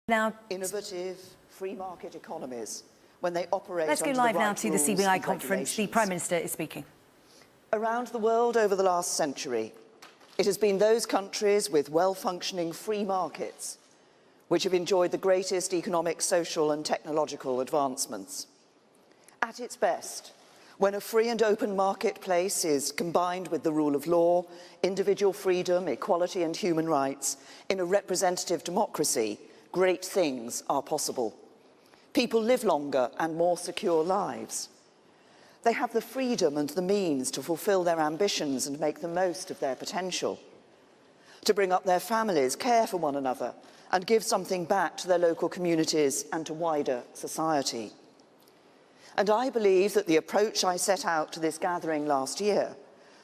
Now, innovative free market economies, when they operate let's go under live the right now to the rules CBI and conference. The Prime Minister is speaking. Around the world over the last century, it has been those countries with well-functioning free markets which have enjoyed the greatest economic, social and technological advancements. At its best, when a free and open marketplace is combined with the rule of law, individual freedom, equality and human rights, in a representative democracy, great things are possible. People live longer and more secure lives. They have the freedom and the means to fulfill their ambitions and make the most of their potential, to bring up their families, care for one another, and give something back to their local communities and to wider society. And I believe that the approach I set out to this gathering last year,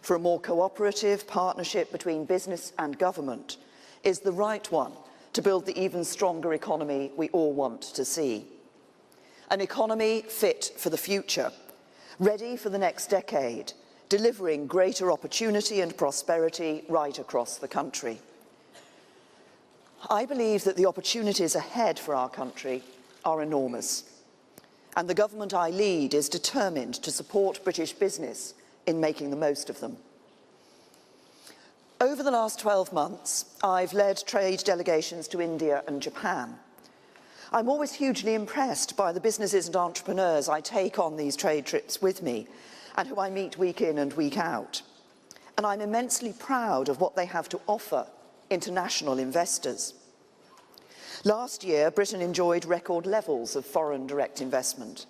for a more cooperative partnership between business and government, is the right one to build the even stronger economy we all want to see. An economy fit for the future, ready for the next decade, delivering greater opportunity and prosperity right across the country. I believe that the opportunities ahead for our country are enormous, and the government I lead is determined to support British business in making the most of them. Over the last 12 months, I've led trade delegations to India and Japan. I'm always hugely impressed by the businesses and entrepreneurs I take on these trade trips with me and who I meet week in and week out. And I'm immensely proud of what they have to offer international investors. Last year, Britain enjoyed record levels of foreign direct investment.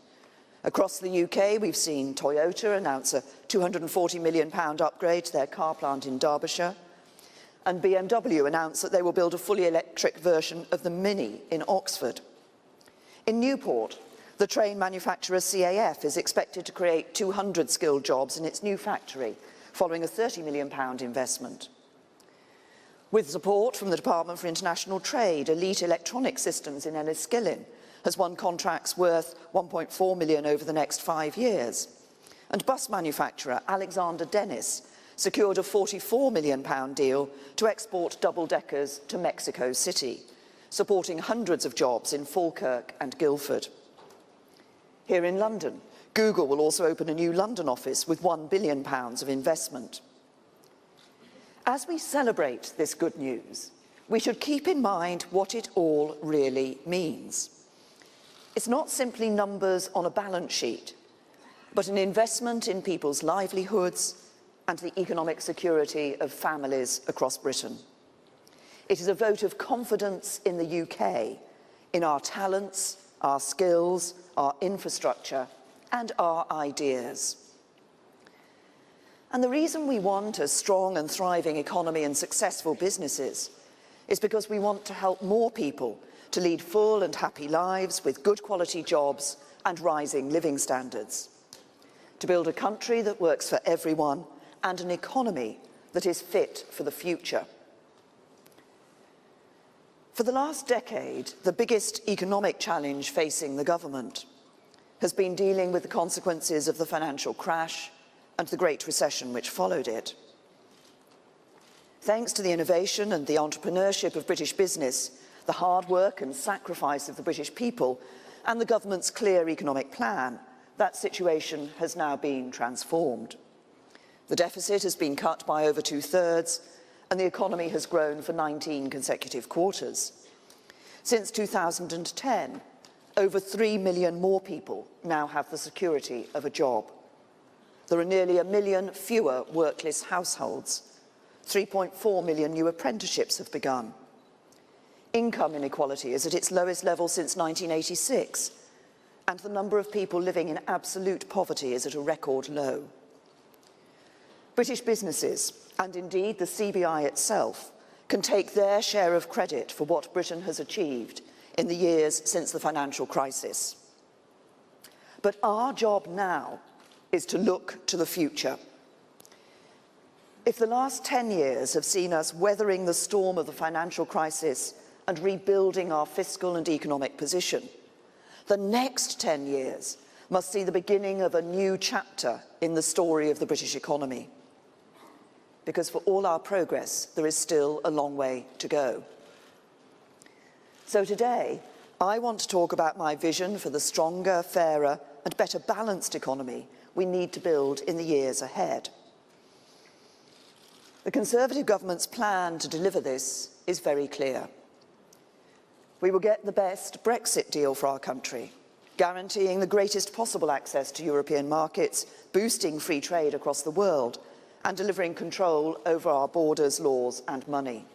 Across the UK, we've seen Toyota announce a £240 million upgrade to their car plant in Derbyshire, and BMW announced that they will build a fully electric version of the Mini in Oxford. In Newport, the train manufacturer CAF is expected to create 200 skilled jobs in its new factory, following a £30 million investment. With support from the Department for International Trade, Elite Electronic Systems in Enniskillen has won contracts worth £1.4 million over the next 5 years. And bus manufacturer Alexander Dennis secured a £44 million deal to export double-deckers to Mexico City, supporting hundreds of jobs in Falkirk and Guildford. Here in London, Google will also open a new London office with £1 billion of investment. As we celebrate this good news, we should keep in mind what it all really means. It's not simply numbers on a balance sheet, but an investment in people's livelihoods and the economic security of families across Britain. It is a vote of confidence in the UK, in our talents, our skills, our infrastructure, and our ideas. And the reason we want a strong and thriving economy and successful businesses is because we want to help more people to lead full and happy lives with good quality jobs and rising living standards, to build a country that works for everyone and an economy that is fit for the future. For the last decade, the biggest economic challenge facing the government has been dealing with the consequences of the financial crash and the Great Recession which followed it. Thanks to the innovation and the entrepreneurship of British business, the hard work and sacrifice of the British people, and the government's clear economic plan, that situation has now been transformed. The deficit has been cut by over 2/3, and the economy has grown for 19 consecutive quarters. Since 2010, over 3 million more people now have the security of a job. There are nearly 1 million fewer workless households. 3.4 million new apprenticeships have begun. Income inequality is at its lowest level since 1986, and the number of people living in absolute poverty is at a record low. British businesses, and indeed the CBI itself, can take their share of credit for what Britain has achieved in the years since the financial crisis. But our job now is to look to the future. If the last 10 years have seen us weathering the storm of the financial crisis and rebuilding our fiscal and economic position, the next 10 years must see the beginning of a new chapter in the story of the British economy. Because for all our progress, there is still a long way to go. So today, I want to talk about my vision for the stronger, fairer and better balanced economy we need to build in the years ahead. The Conservative government's plan to deliver this is very clear. We will get the best Brexit deal for our country, guaranteeing the greatest possible access to European markets, boosting free trade across the world, and delivering control over our borders, laws and money.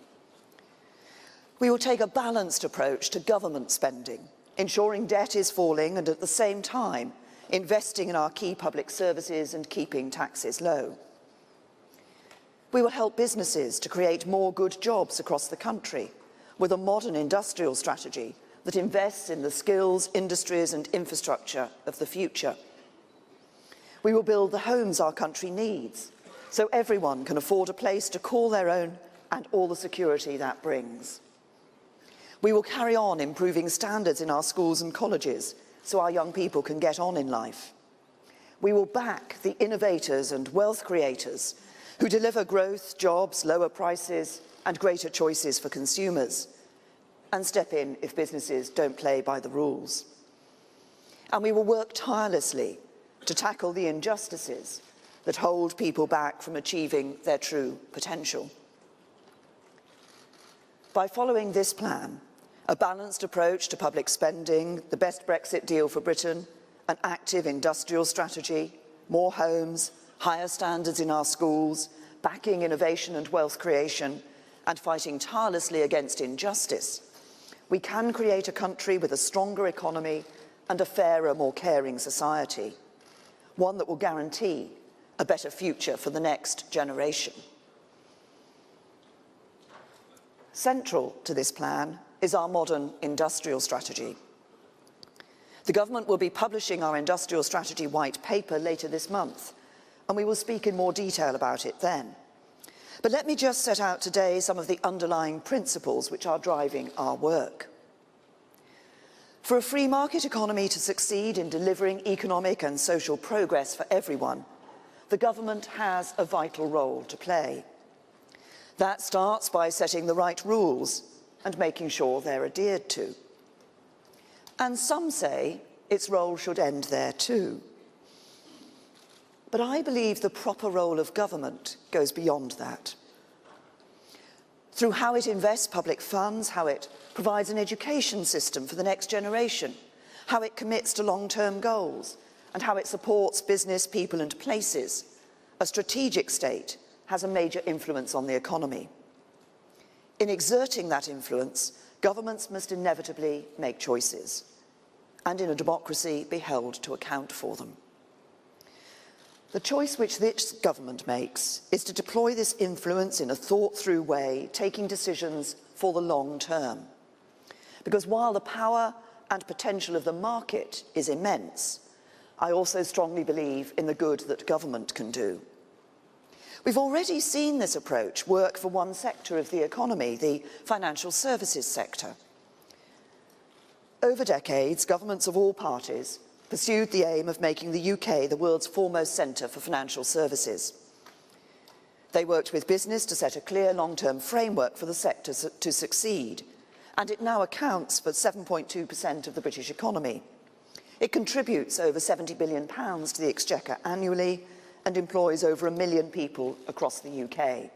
We will take a balanced approach to government spending, ensuring debt is falling and at the same time investing in our key public services and keeping taxes low. We will help businesses to create more good jobs across the country with a modern industrial strategy that invests in the skills, industries and infrastructure of the future. We will build the homes our country needs so everyone can afford a place to call their own and all the security that brings. We will carry on improving standards in our schools and colleges so our young people can get on in life. We will back the innovators and wealth creators who deliver growth, jobs, lower prices and greater choices for consumers, and step in if businesses don't play by the rules. And we will work tirelessly to tackle the injustices that hold people back from achieving their true potential. By following this plan, a balanced approach to public spending, the best Brexit deal for Britain, an active industrial strategy, more homes, higher standards in our schools, backing innovation and wealth creation, and fighting tirelessly against injustice, we can create a country with a stronger economy and a fairer, more caring society, one that will guarantee a better future for the next generation. Central to this plan is our modern industrial strategy. The government will be publishing our industrial strategy white paper later this month, and we will speak in more detail about it then. But let me just set out today some of the underlying principles which are driving our work. For a free market economy to succeed in delivering economic and social progress for everyone, the government has a vital role to play. That starts by setting the right rules and making sure they're adhered to. And some say its role should end there too. But I believe the proper role of government goes beyond that. Through how it invests public funds, how it provides an education system for the next generation, how it commits to long-term goals, and how it supports business, people and places, a strategic state has a major influence on the economy. In exerting that influence, governments must inevitably make choices, and in a democracy be held to account for them. The choice which this government makes is to deploy this influence in a thought-through way, taking decisions for the long term. Because while the power and potential of the market is immense, I also strongly believe in the good that government can do. We've already seen this approach work for one sector of the economy, the financial services sector. Over decades, governments of all parties pursued the aim of making the UK the world's foremost centre for financial services. They worked with business to set a clear long-term framework for the sector to succeed, and it now accounts for 7.2% of the British economy. It contributes over £70 billion to the Exchequer annually and employs over 1 million people across the UK.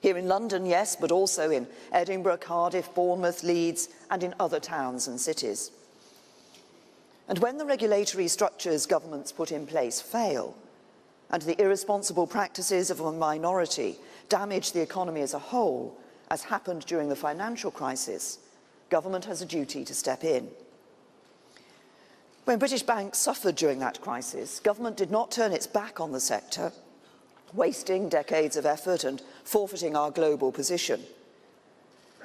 Here in London, yes, but also in Edinburgh, Cardiff, Bournemouth, Leeds, and in other towns and cities. And when the regulatory structures governments put in place fail, and the irresponsible practices of a minority damage the economy as a whole, as happened during the financial crisis, government has a duty to step in. When British banks suffered during that crisis, government did not turn its back on the sector, wasting decades of effort and forfeiting our global position.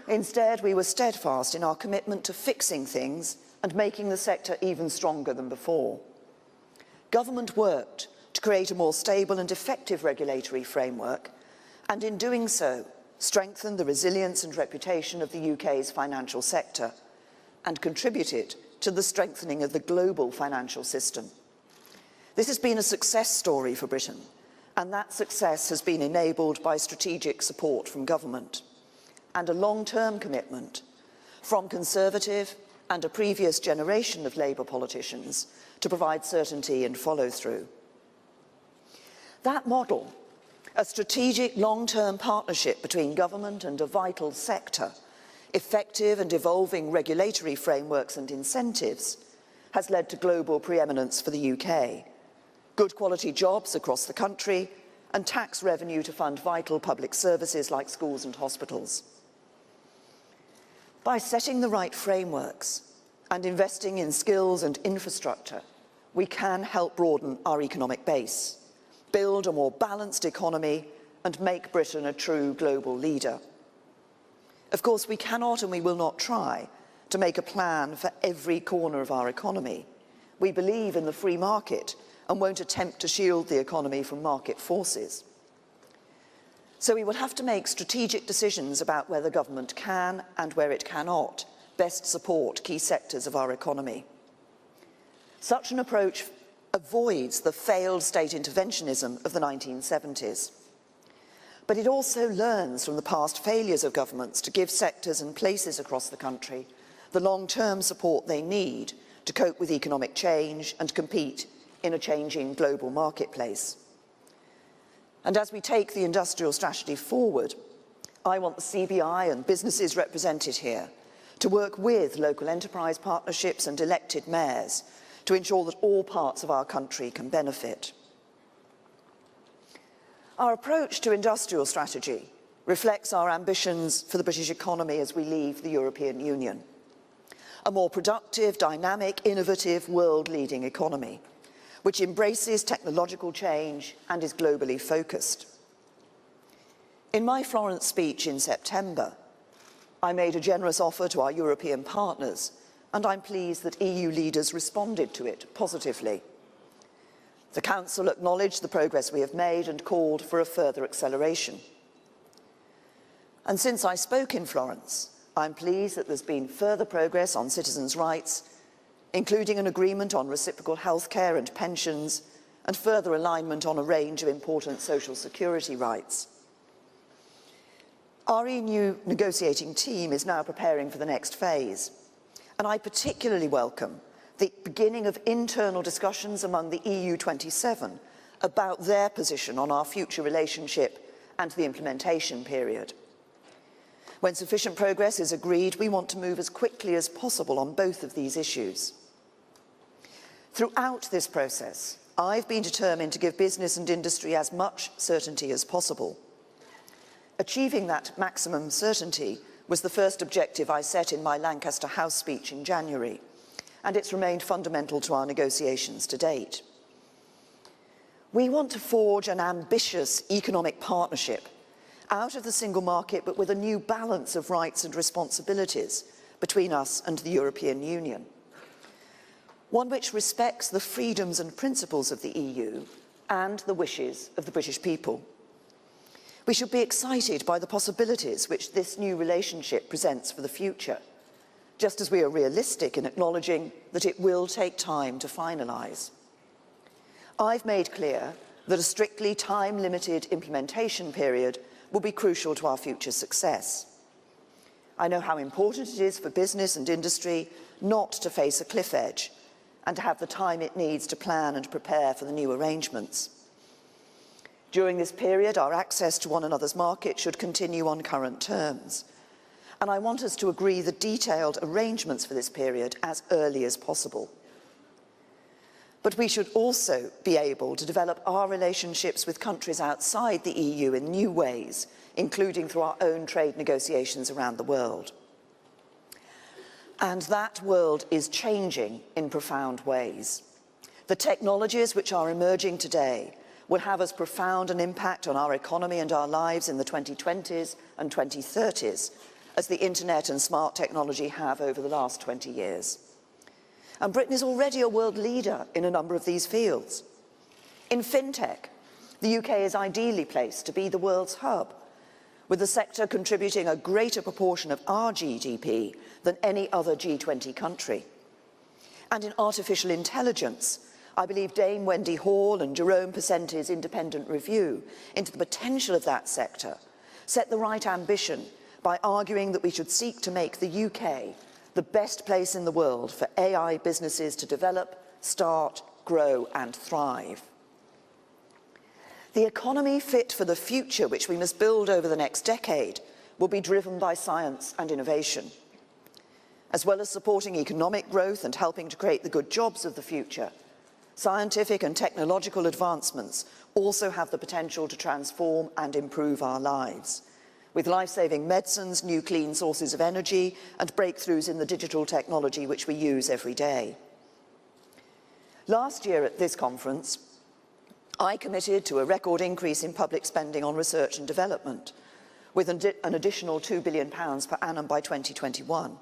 Instead, we were steadfast in our commitment to fixing things and making the sector even stronger than before. Government worked to create a more stable and effective regulatory framework, and in doing so, strengthened the resilience and reputation of the UK's financial sector, and contributed to the strengthening of the global financial system. This has been a success story for Britain, and that success has been enabled by strategic support from government and a long-term commitment from Conservative and a previous generation of Labour politicians to provide certainty and follow-through. That model, a strategic long-term partnership between government and a vital sector, effective and evolving regulatory frameworks and incentives, has led to global preeminence for the UK, good quality jobs across the country, and tax revenue to fund vital public services like schools and hospitals. By setting the right frameworks and investing in skills and infrastructure, we can help broaden our economic base, build a more balanced economy, and make Britain a true global leader. Of course, we cannot and we will not try to make a plan for every corner of our economy. We believe in the free market and won't attempt to shield the economy from market forces. So we will have to make strategic decisions about where the government can and where it cannot best support key sectors of our economy. Such an approach avoids the failed state interventionism of the 1970s. But it also learns from the past failures of governments to give sectors and places across the country the long-term support they need to cope with economic change and compete in a changing global marketplace. And as we take the industrial strategy forward, I want the CBI and businesses represented here to work with local enterprise partnerships and elected mayors to ensure that all parts of our country can benefit. Our approach to industrial strategy reflects our ambitions for the British economy as we leave the European Union. A more productive, dynamic, innovative, world-leading economy, which embraces technological change and is globally focused. In my Florence speech in September, I made a generous offer to our European partners, and I'm pleased that EU leaders responded to it positively. The Council acknowledged the progress we have made and called for a further acceleration. And since I spoke in Florence, I'm pleased that there's been further progress on citizens' rights, including an agreement on reciprocal healthcare and pensions, and further alignment on a range of important social security rights. Our EU negotiating team is now preparing for the next phase, and I particularly welcome the beginning of internal discussions among the EU 27 about their position on our future relationship and the implementation period. When sufficient progress is agreed, we want to move as quickly as possible on both of these issues. Throughout this process, I've been determined to give business and industry as much certainty as possible. Achieving that maximum certainty was the first objective I set in my Lancaster House speech in January, and it's remained fundamental to our negotiations to date. We want to forge an ambitious economic partnership out of the single market, but with a new balance of rights and responsibilities between us and the European Union. One which respects the freedoms and principles of the EU and the wishes of the British people. We should be excited by the possibilities which this new relationship presents for the future, just as we are realistic in acknowledging that it will take time to finalise. I've made clear that a strictly time-limited implementation period will be crucial to our future success. I know how important it is for business and industry not to face a cliff edge and to have the time it needs to plan and prepare for the new arrangements. During this period, our access to one another's market should continue on current terms, and I want us to agree the detailed arrangements for this period as early as possible. But we should also be able to develop our relationships with countries outside the EU in new ways, including through our own trade negotiations around the world. And that world is changing in profound ways. The technologies which are emerging today will have as profound an impact on our economy and our lives in the 2020s and 2030s as the internet and smart technology have over the last 20 years. And Britain is already a world leader in a number of these fields. In fintech, the UK is ideally placed to be the world's hub, with the sector contributing a greater proportion of our GDP than any other G20 country. And in artificial intelligence, I believe Dame Wendy Hall and Jerome Pesenti's independent review into the potential of that sector set the right ambition by arguing that we should seek to make the UK the best place in the world for AI businesses to develop, start, grow and thrive. The economy fit for the future, which we must build over the next decade, will be driven by science and innovation. As well as supporting economic growth and helping to create the good jobs of the future, scientific and technological advancements also have the potential to transform and improve our lives, with life-saving medicines, new clean sources of energy, and breakthroughs in the digital technology which we use every day. Last year at this conference, I committed to a record increase in public spending on research and development, with an additional £2 billion per annum by 2021.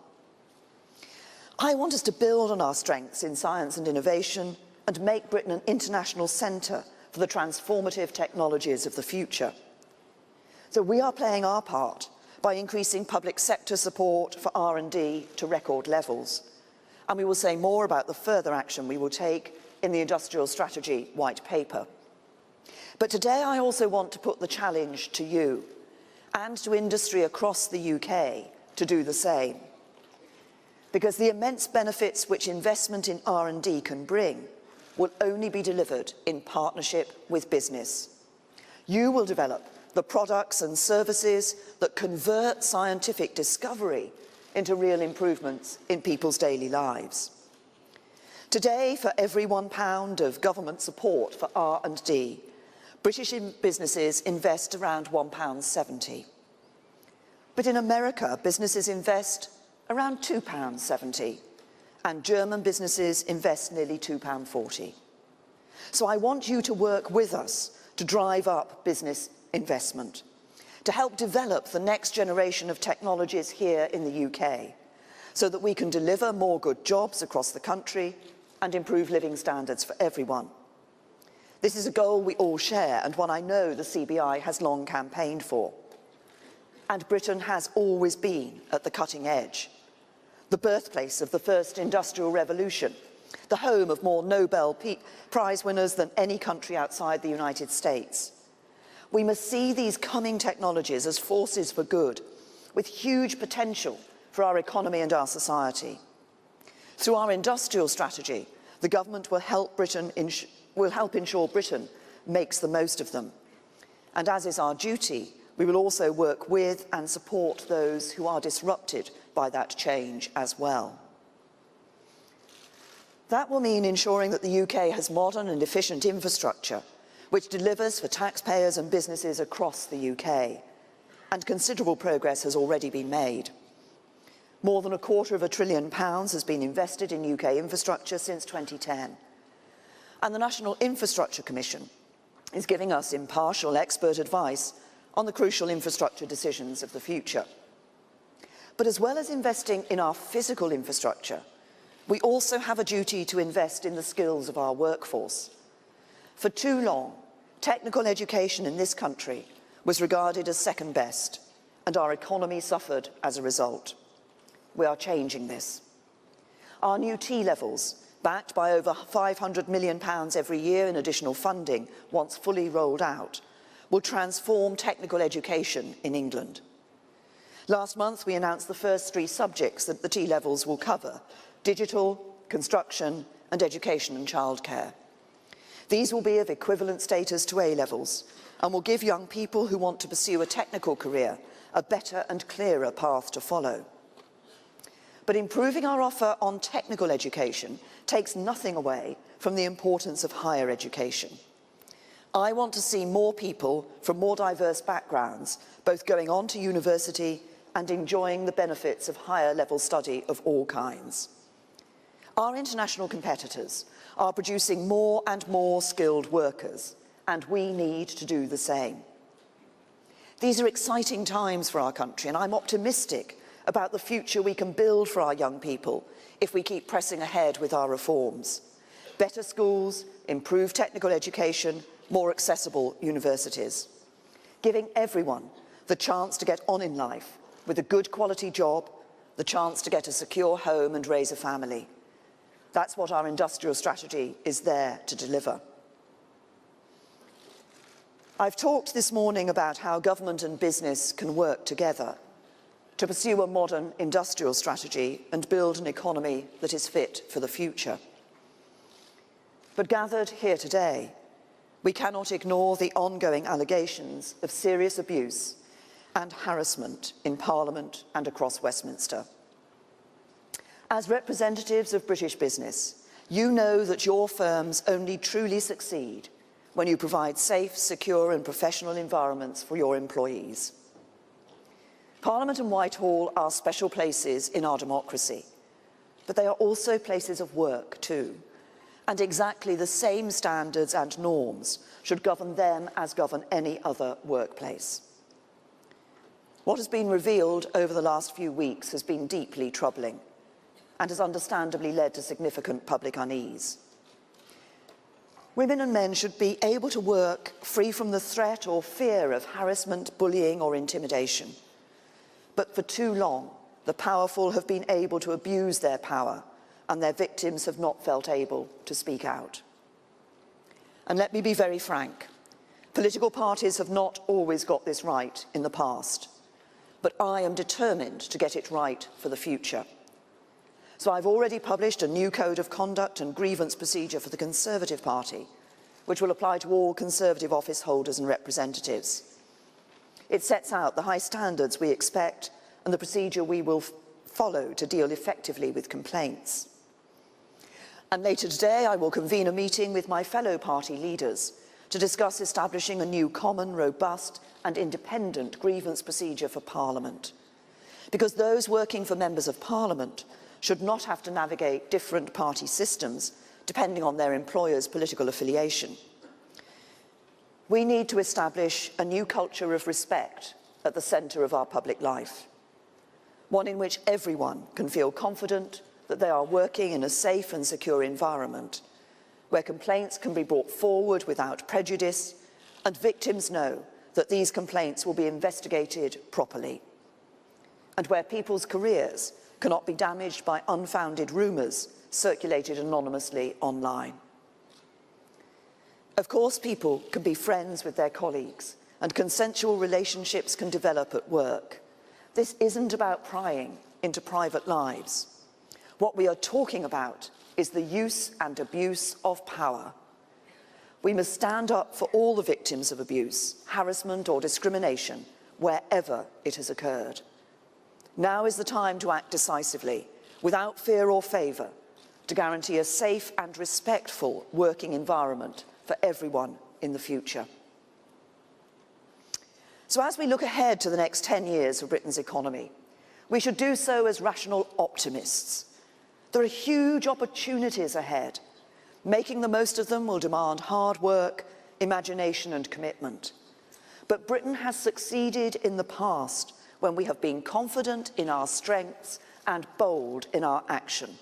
I want us to build on our strengths in science and innovation and make Britain an international centre for the transformative technologies of the future. So we are playing our part by increasing public sector support for R&D to record levels. And we will say more about the further action we will take in the Industrial Strategy White Paper. But today I also want to put the challenge to you and to industry across the UK to do the same. Because the immense benefits which investment in R&D can bring will only be delivered in partnership with business. You will develop the products and services that convert scientific discovery into real improvements in people's daily lives. Today, for every £1 of government support for R&D, British businesses invest around £1.70. But in America, businesses invest around £2.70, and German businesses invest nearly £2.40. So I want you to work with us to drive up business investment, to help develop the next generation of technologies here in the UK, so that we can deliver more good jobs across the country and improve living standards for everyone. This is a goal we all share, and one I know the CBI has long campaigned for. And Britain has always been at the cutting edge, the birthplace of the first industrial revolution, the home of more Nobel Prize winners than any country outside the United States. We must see these coming technologies as forces for good, with huge potential for our economy and our society. Through our industrial strategy, the government will help ensure Britain makes the most of them. And as is our duty, we will also work with and support those who are disrupted by that change as well. That will mean ensuring that the UK has modern and efficient infrastructure, which delivers for taxpayers and businesses across the UK. And considerable progress has already been made. More than £250 billion has been invested in UK infrastructure since 2010. And the National Infrastructure Commission is giving us impartial expert advice on the crucial infrastructure decisions of the future. But as well as investing in our physical infrastructure, we also have a duty to invest in the skills of our workforce. For too long, technical education in this country was regarded as second best, and our economy suffered as a result. We are changing this. Our new T-levels, backed by over £500 million every year in additional funding once fully rolled out, will transform technical education in England. Last month, we announced the first 3 subjects that the T-levels will cover: digital, construction, and education and childcare. These will be of equivalent status to A-levels and will give young people who want to pursue a technical career a better and clearer path to follow. But improving our offer on technical education takes nothing away from the importance of higher education. I want to see more people from more diverse backgrounds both going on to university and enjoying the benefits of higher level study of all kinds. Our international competitors are producing more and more skilled workers, and we need to do the same. These are exciting times for our country, and I'm optimistic about the future we can build for our young people if we keep pressing ahead with our reforms. Better schools, improved technical education, more accessible universities. Giving everyone the chance to get on in life with a good quality job, the chance to get a secure home and raise a family. That's what our industrial strategy is there to deliver. I've talked this morning about how government and business can work together. to pursue a modern industrial strategy and build an economy that is fit for the future. But gathered here today, we cannot ignore the ongoing allegations of serious abuse and harassment in Parliament and across Westminster. As representatives of British business, you know that your firms only truly succeed when you provide safe, secure and professional environments for your employees. Parliament and Whitehall are special places in our democracy, but they are also places of work too, and exactly the same standards and norms should govern them as govern any other workplace. What has been revealed over the last few weeks has been deeply troubling and has understandably led to significant public unease. Women and men should be able to work free from the threat or fear of harassment, bullying or intimidation. But for too long, the powerful have been able to abuse their power and their victims have not felt able to speak out. And let me be very frank, political parties have not always got this right in the past, but I am determined to get it right for the future. So I've already published a new code of conduct and grievance procedure for the Conservative Party, which will apply to all Conservative office holders and representatives. It sets out the high standards we expect and the procedure we will follow to deal effectively with complaints. And later today, I will convene a meeting with my fellow party leaders to discuss establishing a new common, robust and independent grievance procedure for Parliament. Because those working for members of Parliament should not have to navigate different party systems depending on their employer's political affiliation. We need to establish a new culture of respect at the centre of our public life, one in which everyone can feel confident that they are working in a safe and secure environment, where complaints can be brought forward without prejudice, and victims know that these complaints will be investigated properly, and where people's careers cannot be damaged by unfounded rumours circulated anonymously online. Of course, people can be friends with their colleagues and consensual relationships can develop at work. This isn't about prying into private lives. What we are talking about is the use and abuse of power. We must stand up for all the victims of abuse, harassment or discrimination, wherever it has occurred. Now is the time to act decisively, without fear or favour, to guarantee a safe and respectful working environment for everyone in the future. So as we look ahead to the next 10 years of Britain's economy, we should do so as rational optimists. There are huge opportunities ahead. Making the most of them will demand hard work, imagination and commitment. But Britain has succeeded in the past when we have been confident in our strengths and bold in our action.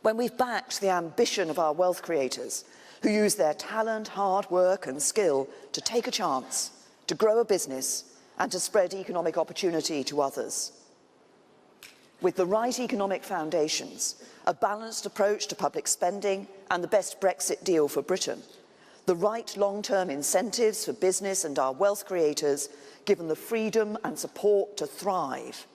When we've backed the ambition of our wealth creators, who use their talent, hard work and skill to take a chance, to grow a business and to spread economic opportunity to others. With the right economic foundations, a balanced approach to public spending and the best Brexit deal for Britain, the right long-term incentives for business and our wealth creators given the freedom and support to thrive,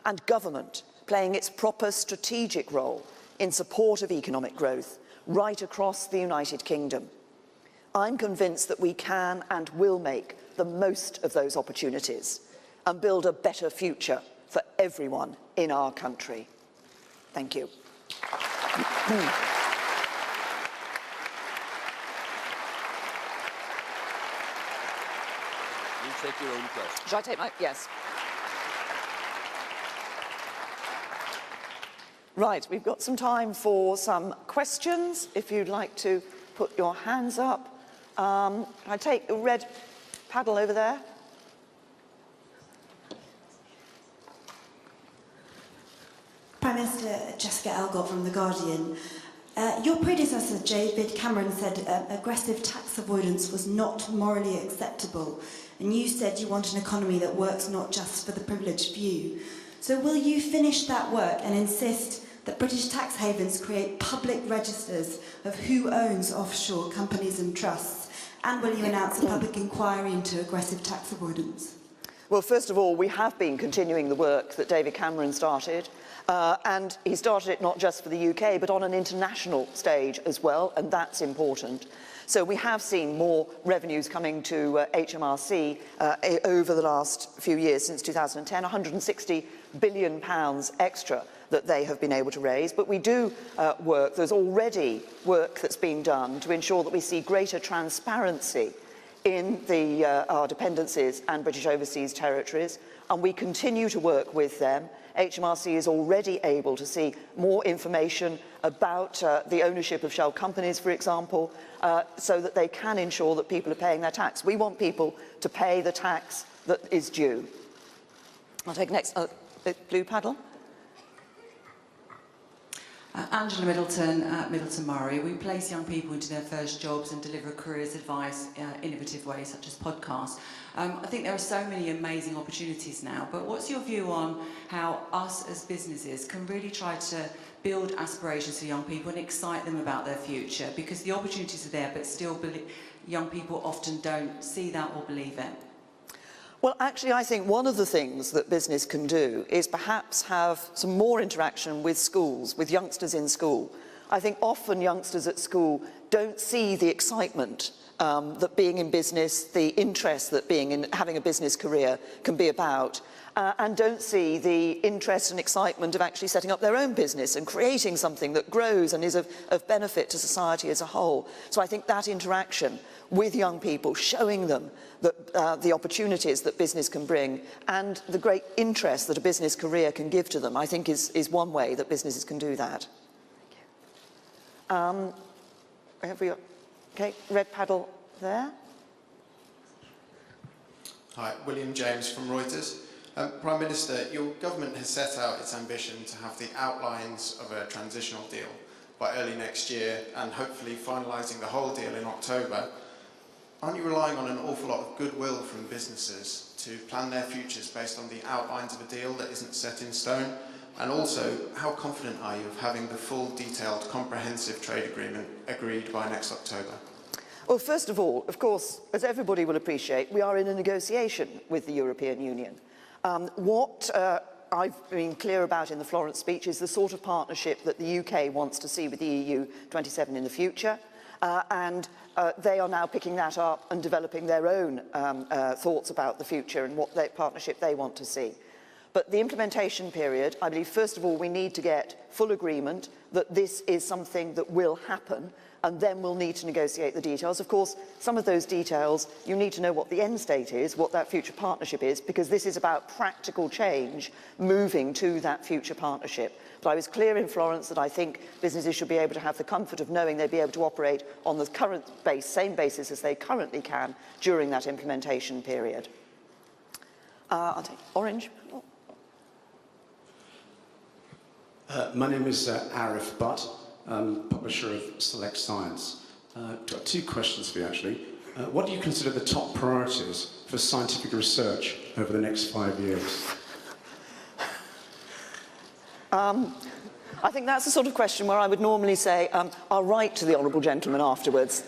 and government playing its proper strategic role in support of economic growth right across the United Kingdom. I'm convinced that we can and will make the most of those opportunities and build a better future for everyone in our country. Thank you. You take your own question. Shall I take my... Yes. Right, we've got some time for some questions. If you'd like to put your hands up. I take the red paddle over there. Prime Minister Jessica Elgott from The Guardian. Your predecessor, David Cameron, said aggressive tax avoidance was not morally acceptable. And you said you want an economy that works not just for the privileged few. So will you finish that work and insist that British tax havens create public registers of who owns offshore companies and trusts? And will you announce a public inquiry into aggressive tax avoidance? Well, first of all, we have been continuing the work that David Cameron started, and he started it not just for the UK, but on an international stage as well, and that's important. So we have seen more revenues coming to HMRC over the last few years, since 2010, £160 billion extra that they have been able to raise. But we do there's already work that's being done to ensure that we see greater transparency in our dependencies and British overseas territories, and we continue to work with them. HMRC is already able to see more information about the ownership of shell companies, for example, so that they can ensure that people are paying their tax. We want people to pay the tax that is due. I'll take next, blue paddle. Angela Middleton at Middleton Murray. We place young people into their first jobs and deliver careers advice innovative ways such as podcasts. I think there are so many amazing opportunities now, but what's your view on how us as businesses can really try to build aspirations for young people and excite them about their future? Because the opportunities are there, but still young people often don't see that or believe it. Well, actually, I think one of the things that business can do is perhaps have some more interaction with schools, with youngsters in school. I think often youngsters at school don't see the excitement that being in business, the interest that having a business career can be about, and don't see the interest and excitement of actually setting up their own business and creating something that grows and is of benefit to society as a whole. So I think that interaction with young people, showing them that, the opportunities that business can bring and the great interest that a business career can give to them, I think is one way that businesses can do that. Thank you. Okay, red paddle there. Hi, William James from Reuters. Prime Minister, your government has set out its ambition to have the outlines of a transitional deal by early next year and hopefully finalising the whole deal in October. Aren't you relying on an awful lot of goodwill from businesses to plan their futures based on the outlines of a deal that isn't set in stone? And also, how confident are you of having the full, detailed, comprehensive trade agreement agreed by next October? Well, first of all, of course, as everybody will appreciate, we are in a negotiation with the European Union. What I've been clear about in the Florence speech is the sort of partnership that the UK wants to see with the EU 27 in the future. They are now picking that up and developing their own thoughts about the future and what partnership they want to see. But the implementation period, I believe, first of all, we need to get full agreement that this is something that will happen, and then we'll need to negotiate the details. Of course, some of those details, you need to know what the end state is, what that future partnership is, because this is about practical change moving to that future partnership. But I was clear in Florence that I think businesses should be able to have the comfort of knowing they'd be able to operate on the current same basis as they currently can during that implementation period. I'll take orange. My name is Arif Butt, publisher of Select Science. Got two questions for you, actually. What do you consider the top priorities for scientific research over the next 5 years? I think that's the sort of question where I would normally say, I'll write to the honourable gentleman afterwards.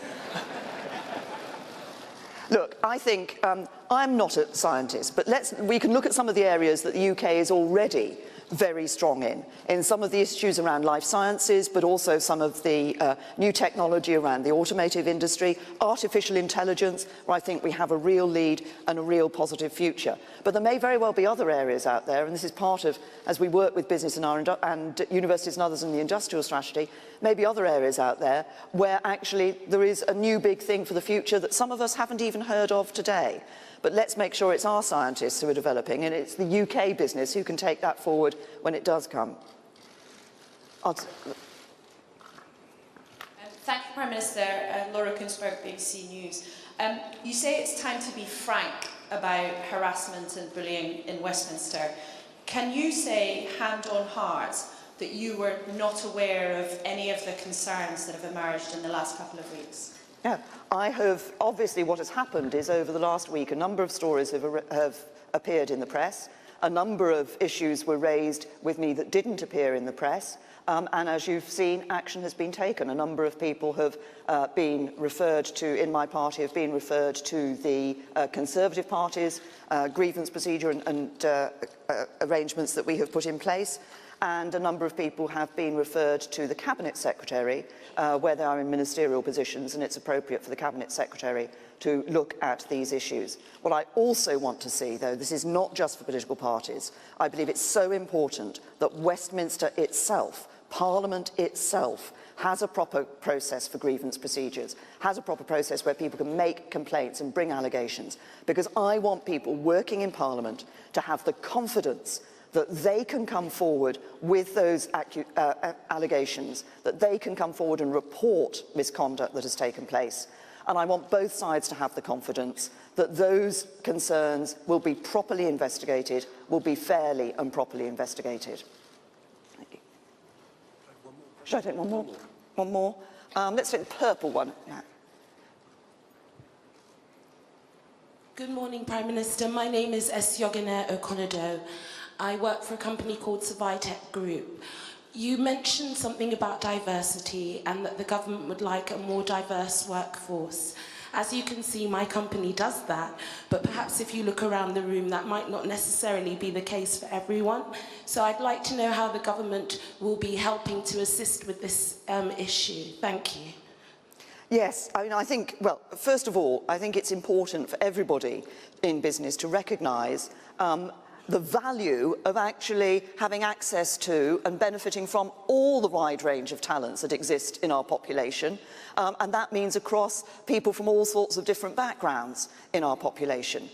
Look, I think I'm not a scientist, but we can look at some of the areas that the UK is already very strong in some of the issues around life sciences, but also some of the new technology around the automotive industry, artificial intelligence, where I think we have a real lead and a real positive future. But there may very well be other areas out there, and this is part of, as we work with business and universities and others in the industrial strategy, maybe other areas out there where actually there is a new big thing for the future that some of us haven't even heard of today. But let's make sure it's our scientists who are developing, and it's the UK business who can take that forward when it does come. Thank you, Prime Minister. Laura Kunsberg, BBC News. You say it's time to be frank about harassment and bullying in Westminster. Can you say, hand on heart, that you were not aware of any of the concerns that have emerged in the last couple of weeks? Yeah, I have, obviously what has happened is over the last week a number of stories have appeared in the press, a number of issues were raised with me that didn't appear in the press, And as you've seen, action has been taken. A number of people have been referred to, in my party, have been referred to the Conservative Party's grievance procedure and arrangements that we have put in place. And a number of people have been referred to the Cabinet Secretary, where they are in ministerial positions, and it's appropriate for the Cabinet Secretary to look at these issues. What I also want to see, though, this is not just for political parties. I believe it's so important that Westminster itself, Parliament itself, has a proper process for grievance procedures, has a proper process where people can make complaints and bring allegations, because I want people working in Parliament to have the confidence that they can come forward with those allegations, that they can come forward and report misconduct that has taken place. And I want both sides to have the confidence that those concerns will be properly investigated, will be fairly and properly investigated. Thank you. Should I take one more? One more? Let's take the purple one. Yeah. Good morning, Prime Minister. My name is Esiogene Okonodo. I work for a company called Savitec Group. You mentioned something about diversity and that the government would like a more diverse workforce. As you can see, my company does that, but perhaps if you look around the room, that might not necessarily be the case for everyone. So I'd like to know how the government will be helping to assist with this issue. Thank you. Yes, I mean, I think, well, first of all, I think it's important for everybody in business to recognise the value of actually having access to and benefiting from all the wide range of talents that exist in our population. And that means across people from all sorts of different backgrounds in our population.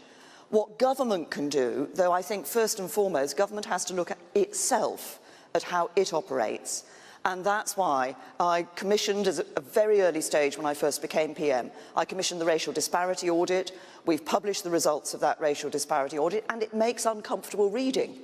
What government can do, though I think first and foremost, government has to look at itself, at how it operates. And that's why I commissioned, at a very early stage when I first became PM, I commissioned the racial disparity audit. We've published the results of that racial disparity audit, and it makes uncomfortable reading.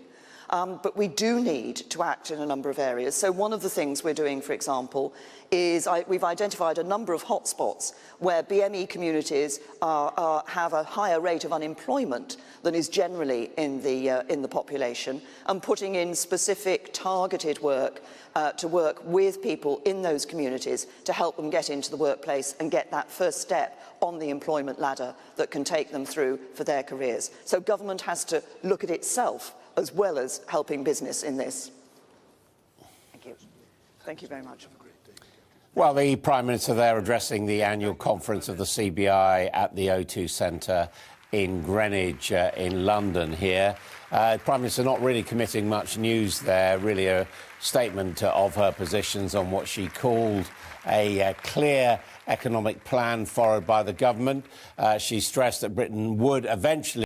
But we do need to act in a number of areas. So one of the things we're doing, for example, is we've identified a number of hotspots where BME communities have a higher rate of unemployment than is generally in the population, and putting in specific targeted work to work with people in those communities to help them get into the workplace and get that first step on the employment ladder that can take them through for their careers. So government has to look at itself as well as helping business in this. Thank you. Thank you very much. Well, the Prime Minister there addressing the annual conference of the CBI at the O2 Centre in Greenwich in London here. Prime Minister not really committing much news there, really a statement of her positions on what she called a clear economic plan followed by the government. She stressed that Britain would eventually